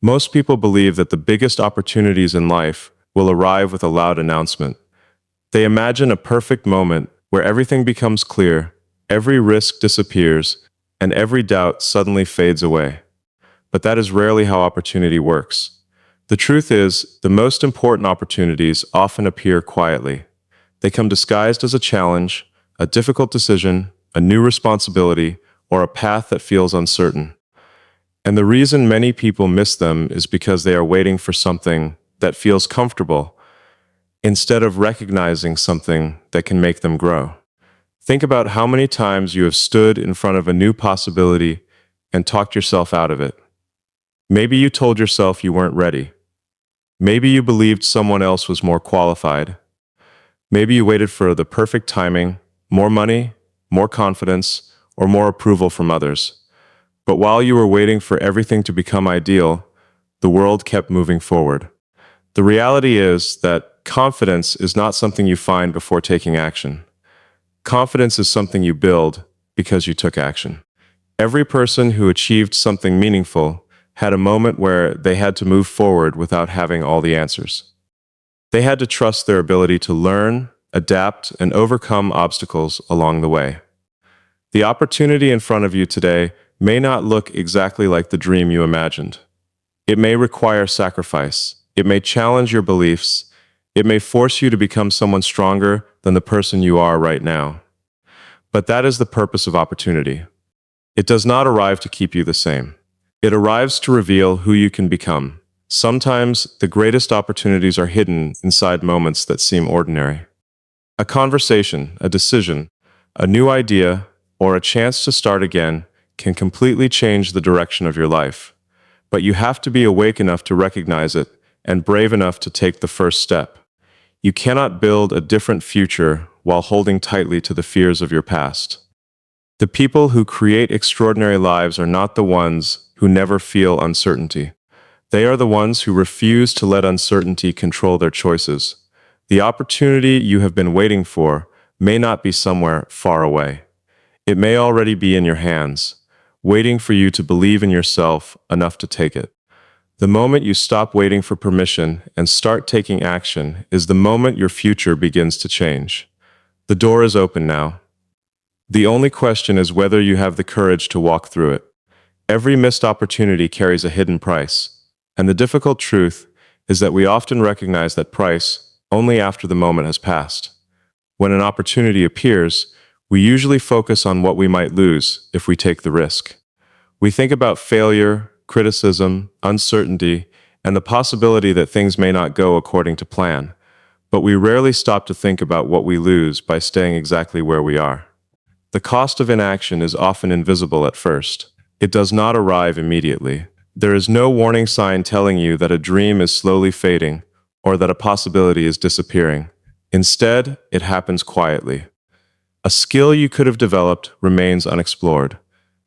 Most people believe that the biggest opportunities in life will arrive with a loud announcement. They imagine a perfect moment where everything becomes clear, every risk disappears, and every doubt suddenly fades away. But that is rarely how opportunity works. The truth is, the most important opportunities often appear quietly. They come disguised as a challenge, a difficult decision, a new responsibility, or a path that feels uncertain. And the reason many people miss them is because they are waiting for something that feels comfortable instead of recognizing something that can make them grow. Think about how many times you have stood in front of a new possibility and talked yourself out of it. Maybe you told yourself you weren't ready. Maybe you believed someone else was more qualified. Maybe you waited for the perfect timing, more money, more confidence, or more approval from others. But while you were waiting for everything to become ideal, the world kept moving forward. The reality is that confidence is not something you find before taking action. Confidence is something you build because you took action. Every person who achieved something meaningful had a moment where they had to move forward without having all the answers. They had to trust their ability to learn, adapt, and overcome obstacles along the way. The opportunity in front of you today may not look exactly like the dream you imagined. It may require sacrifice. It may challenge your beliefs. It may force you to become someone stronger than the person you are right now. But that is the purpose of opportunity. It does not arrive to keep you the same. It arrives to reveal who you can become. Sometimes the greatest opportunities are hidden inside moments that seem ordinary. A conversation, a decision, a new idea, or a chance to start again can completely change the direction of your life. But you have to be awake enough to recognize it and brave enough to take the first step. You cannot build a different future while holding tightly to the fears of your past. The people who create extraordinary lives are not the ones who never feel uncertainty. They are the ones who refuse to let uncertainty control their choices. The opportunity you have been waiting for may not be somewhere far away. It may already be in your hands, waiting for you to believe in yourself enough to take it. The moment you stop waiting for permission and start taking action is the moment your future begins to change. The door is open now. The only question is whether you have the courage to walk through it. Every missed opportunity carries a hidden price, and the difficult truth is that we often recognize that price only after the moment has passed. When an opportunity appears, we usually focus on what we might lose if we take the risk. We think about failure, criticism, uncertainty, and the possibility that things may not go according to plan, but we rarely stop to think about what we lose by staying exactly where we are. The cost of inaction is often invisible at first. It does not arrive immediately. There is no warning sign telling you that a dream is slowly fading or that a possibility is disappearing. Instead, it happens quietly. A skill you could have developed remains unexplored.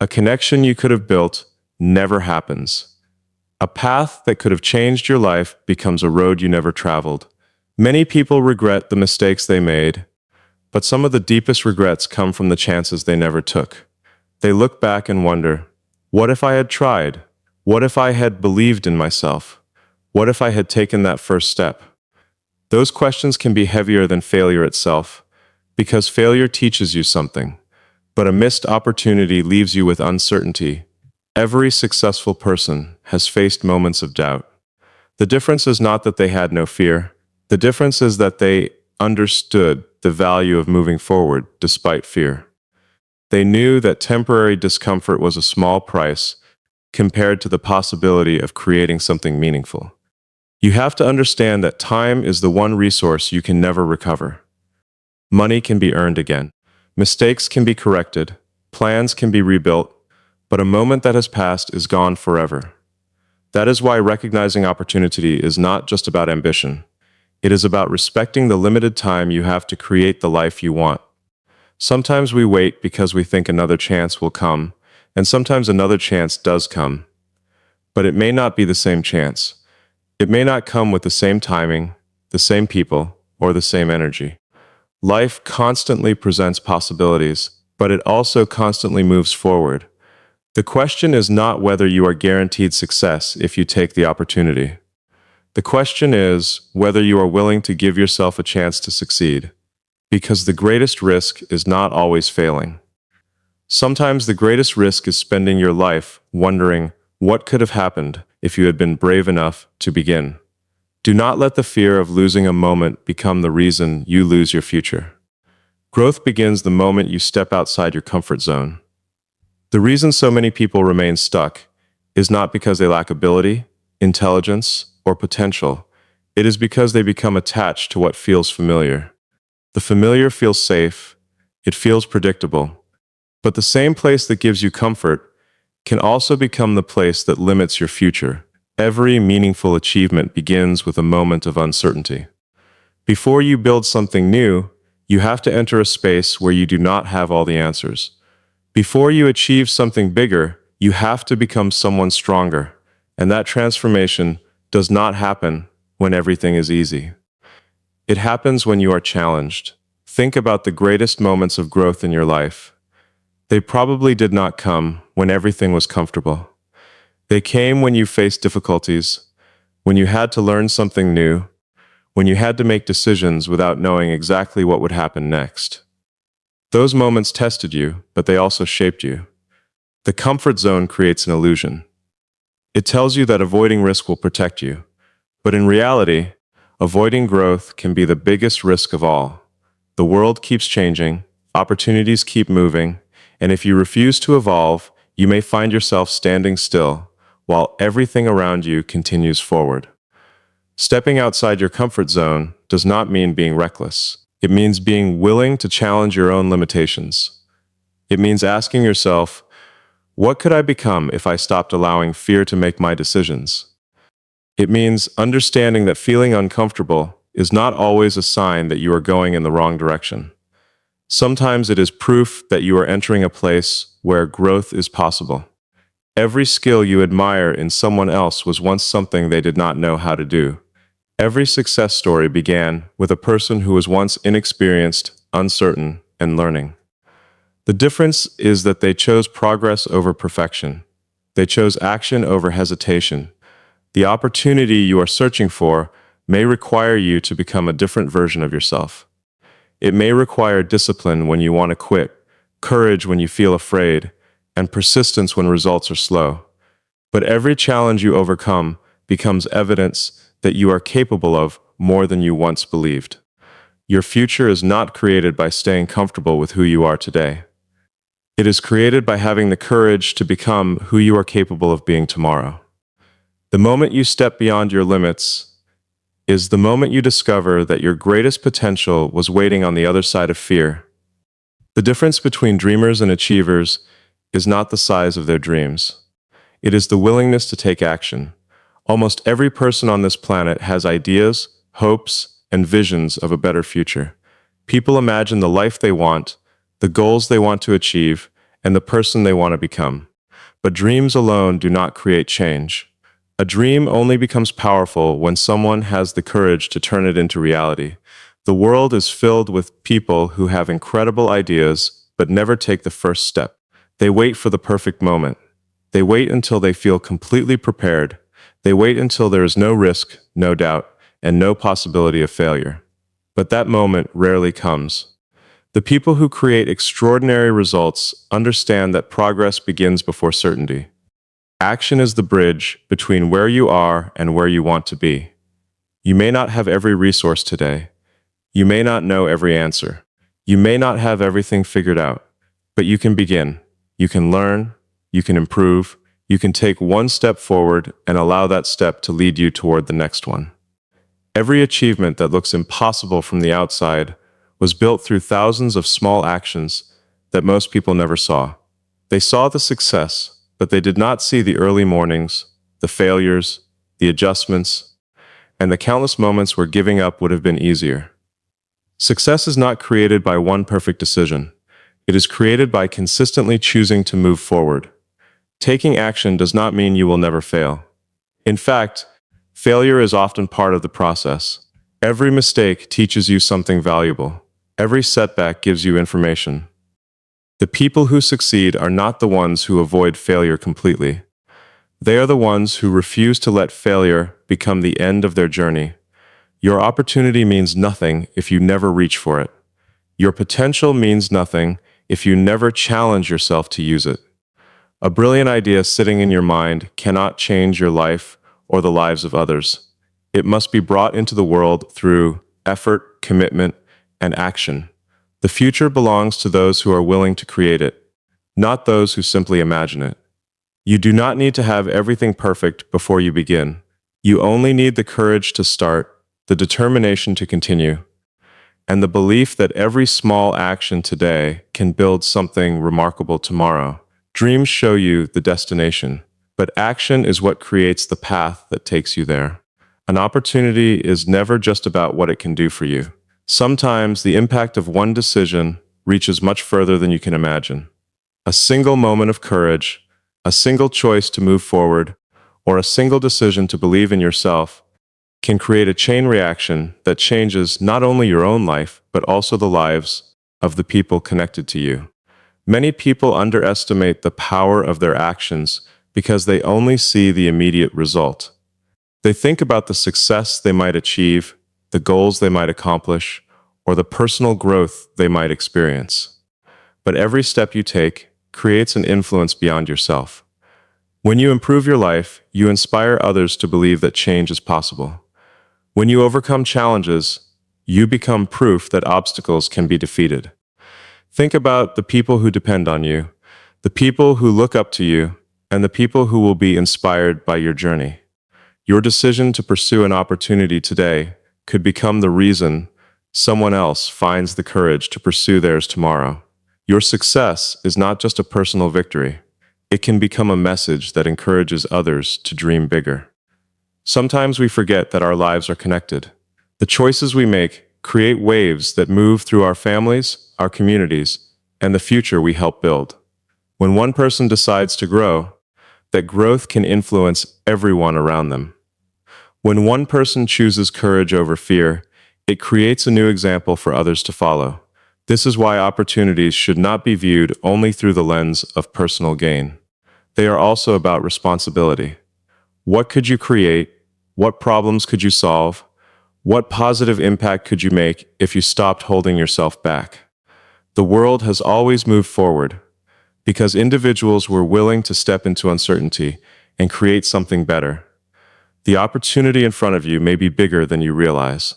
A connection you could have built never happens. A path that could have changed your life becomes a road you never traveled. Many people regret the mistakes they made, but some of the deepest regrets come from the chances they never took. They look back and wonder, what if I had tried? What if I had believed in myself? What if I had taken that first step? Those questions can be heavier than failure itself, because failure teaches you something, but a missed opportunity leaves you with uncertainty. Every successful person has faced moments of doubt. The difference is not that they had no fear. The difference is that they understood the value of moving forward despite fear. They knew that temporary discomfort was a small price compared to the possibility of creating something meaningful. You have to understand that time is the one resource you can never recover. Money can be earned again. Mistakes can be corrected. Plans can be rebuilt. But a moment that has passed is gone forever. That is why recognizing opportunity is not just about ambition. It is about respecting the limited time you have to create the life you want. Sometimes we wait because we think another chance will come, and sometimes another chance does come. But it may not be the same chance. It may not come with the same timing, the same people, or the same energy. Life constantly presents possibilities, but it also constantly moves forward. The question is not whether you are guaranteed success if you take the opportunity. The question is whether you are willing to give yourself a chance to succeed, because the greatest risk is not always failing. Sometimes the greatest risk is spending your life wondering what could have happened if you had been brave enough to begin. Do not let the fear of losing a moment become the reason you lose your future. Growth begins the moment you step outside your comfort zone. The reason so many people remain stuck is not because they lack ability, intelligence, or potential. It is because they become attached to what feels familiar. The familiar feels safe, it feels predictable, but the same place that gives you comfort can also become the place that limits your future. Every meaningful achievement begins with a moment of uncertainty. Before you build something new, you have to enter a space where you do not have all the answers. Before you achieve something bigger, you have to become someone stronger, and that transformation does not happen when everything is easy. It happens when you are challenged. Think about the greatest moments of growth in your life. They probably did not come when everything was comfortable. They came when you faced difficulties, when you had to learn something new, when you had to make decisions without knowing exactly what would happen next. Those moments tested you, but they also shaped you. The comfort zone creates an illusion. It tells you that avoiding risk will protect you. But in reality, avoiding growth can be the biggest risk of all. The world keeps changing, opportunities keep moving, and if you refuse to evolve, you may find yourself standing still while everything around you continues forward. Stepping outside your comfort zone does not mean being reckless. It means being willing to challenge your own limitations. It means asking yourself, what could I become if I stopped allowing fear to make my decisions? It means understanding that feeling uncomfortable is not always a sign that you are going in the wrong direction. Sometimes it is proof that you are entering a place where growth is possible. Every skill you admire in someone else was once something they did not know how to do. Every success story began with a person who was once inexperienced, uncertain, and learning. The difference is that they chose progress over perfection. They chose action over hesitation. The opportunity you are searching for may require you to become a different version of yourself. It may require discipline when you want to quit, courage when you feel afraid, and persistence when results are slow. But every challenge you overcome becomes evidence that you are capable of more than you once believed. Your future is not created by staying comfortable with who you are today. It is created by having the courage to become who you are capable of being tomorrow. The moment you step beyond your limits is the moment you discover that your greatest potential was waiting on the other side of fear. The difference between dreamers and achievers is not the size of their dreams. It is the willingness to take action. Almost every person on this planet has ideas, hopes, and visions of a better future. People imagine the life they want, the goals they want to achieve, and the person they want to become. But dreams alone do not create change. A dream only becomes powerful when someone has the courage to turn it into reality. The world is filled with people who have incredible ideas but never take the first step. They wait for the perfect moment. They wait until they feel completely prepared. They wait until there is no risk, no doubt, and no possibility of failure. But that moment rarely comes. The people who create extraordinary results understand that progress begins before certainty. Action is the bridge between where you are and where you want to be. You may not have every resource today. You may not know every answer. You may not have everything figured out. But you can begin. You can learn. You can improve. You can take one step forward and allow that step to lead you toward the next one. Every achievement that looks impossible from the outside was built through thousands of small actions that most people never saw. They saw the success, but they did not see the early mornings, the failures, the adjustments, and the countless moments where giving up would have been easier. Success is not created by one perfect decision. It is created by consistently choosing to move forward. Taking action does not mean you will never fail. In fact, failure is often part of the process. Every mistake teaches you something valuable. Every setback gives you information. The people who succeed are not the ones who avoid failure completely. They are the ones who refuse to let failure become the end of their journey. Your opportunity means nothing if you never reach for it. Your potential means nothing if you never challenge yourself to use it. A brilliant idea sitting in your mind cannot change your life or the lives of others. It must be brought into the world through effort, commitment, and action. The future belongs to those who are willing to create it, not those who simply imagine it. You do not need to have everything perfect before you begin. You only need the courage to start, the determination to continue, and the belief that every small action today can build something remarkable tomorrow. Dreams show you the destination, but action is what creates the path that takes you there. An opportunity is never just about what it can do for you. Sometimes the impact of one decision reaches much further than you can imagine. A single moment of courage, a single choice to move forward, or a single decision to believe in yourself can create a chain reaction that changes not only your own life, but also the lives of the people connected to you. Many people underestimate the power of their actions because they only see the immediate result. They think about the success they might achieve, the goals they might accomplish, or the personal growth they might experience. But every step you take creates an influence beyond yourself. When you improve your life, you inspire others to believe that change is possible. When you overcome challenges, you become proof that obstacles can be defeated. Think about the people who depend on you, the people who look up to you, and the people who will be inspired by your journey. Your decision to pursue an opportunity today could become the reason someone else finds the courage to pursue theirs tomorrow. Your success is not just a personal victory. It can become a message that encourages others to dream bigger. Sometimes we forget that our lives are connected. The choices we make create waves that move through our families, our communities, and the future we help build. When one person decides to grow, that growth can influence everyone around them. When one person chooses courage over fear, it creates a new example for others to follow. This is why opportunities should not be viewed only through the lens of personal gain. They are also about responsibility. What could you create? What problems could you solve? What positive impact could you make if you stopped holding yourself back? The world has always moved forward because individuals were willing to step into uncertainty and create something better. The opportunity in front of you may be bigger than you realize.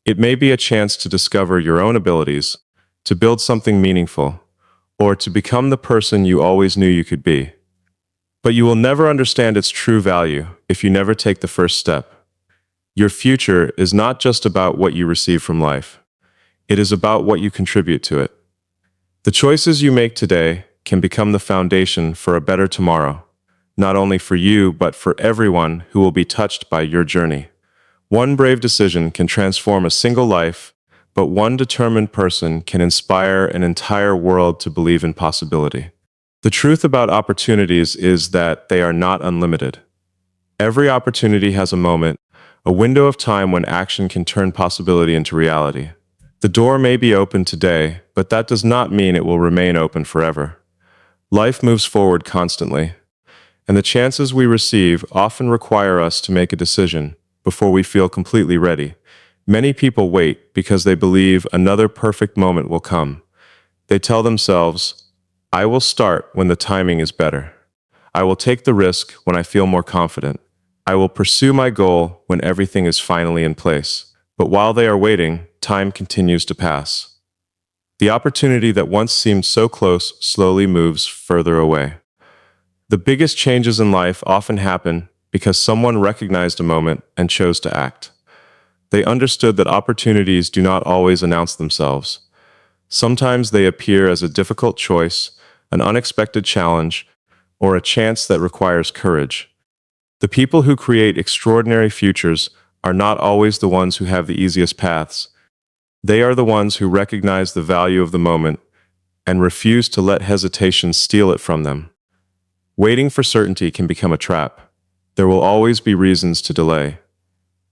It may be a chance to discover your own abilities, to build something meaningful, or to become the person you always knew you could be. But you will never understand its true value if you never take the first step. Your future is not just about what you receive from life. It is about what you contribute to it. The choices you make today can become the foundation for a better tomorrow, not only for you, but for everyone who will be touched by your journey. One brave decision can transform a single life, but one determined person can inspire an entire world to believe in possibility. The truth about opportunities is that they are not unlimited. Every opportunity has a moment, a window of time when action can turn possibility into reality. The door may be open today, but that does not mean it will remain open forever. Life moves forward constantly, and the chances we receive often require us to make a decision before we feel completely ready. Many people wait because they believe another perfect moment will come. They tell themselves, I will start when the timing is better. I will take the risk when I feel more confident. I will pursue my goal when everything is finally in place. But while they are waiting, time continues to pass. The opportunity that once seemed so close slowly moves further away. The biggest changes in life often happen because someone recognized a moment and chose to act. They understood that opportunities do not always announce themselves. Sometimes they appear as a difficult choice, an unexpected challenge, or a chance that requires courage. The people who create extraordinary futures are not always the ones who have the easiest paths. They are the ones who recognize the value of the moment and refuse to let hesitation steal it from them. Waiting for certainty can become a trap. There will always be reasons to delay.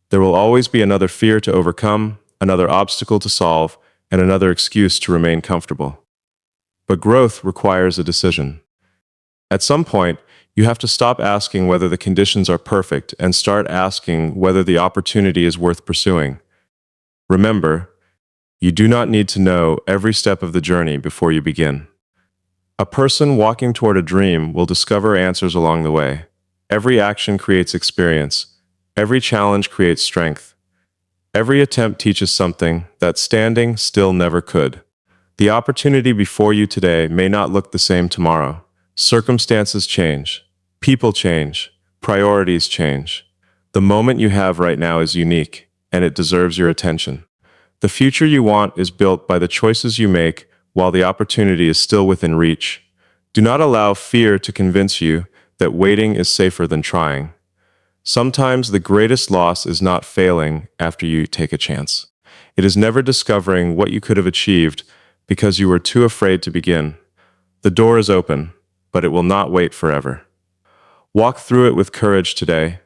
There will always be another fear to overcome, another obstacle to solve, and another excuse to remain comfortable. but growth requires a decision. At some point, you have to stop asking whether the conditions are perfect and start asking whether the opportunity is worth pursuing. Remember, you do not need to know every step of the journey before you begin. A person walking toward a dream will discover answers along the way. Every action creates experience. Every challenge creates strength. Every attempt teaches something that standing still never could. The opportunity before you today may not look the same tomorrow. Circumstances change. People change. Priorities change. The moment you have right now is unique, and it deserves your attention. The future you want is built by the choices you make while the opportunity is still within reach. Do not allow fear to convince you that waiting is safer than trying. Sometimes the greatest loss is not failing after you take a chance. It is never discovering what you could have achieved because you were too afraid to begin. The door is open, but it will not wait forever. Walk through it with courage today,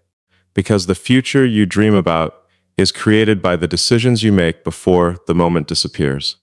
because the future you dream about is created by the decisions you make before the moment disappears.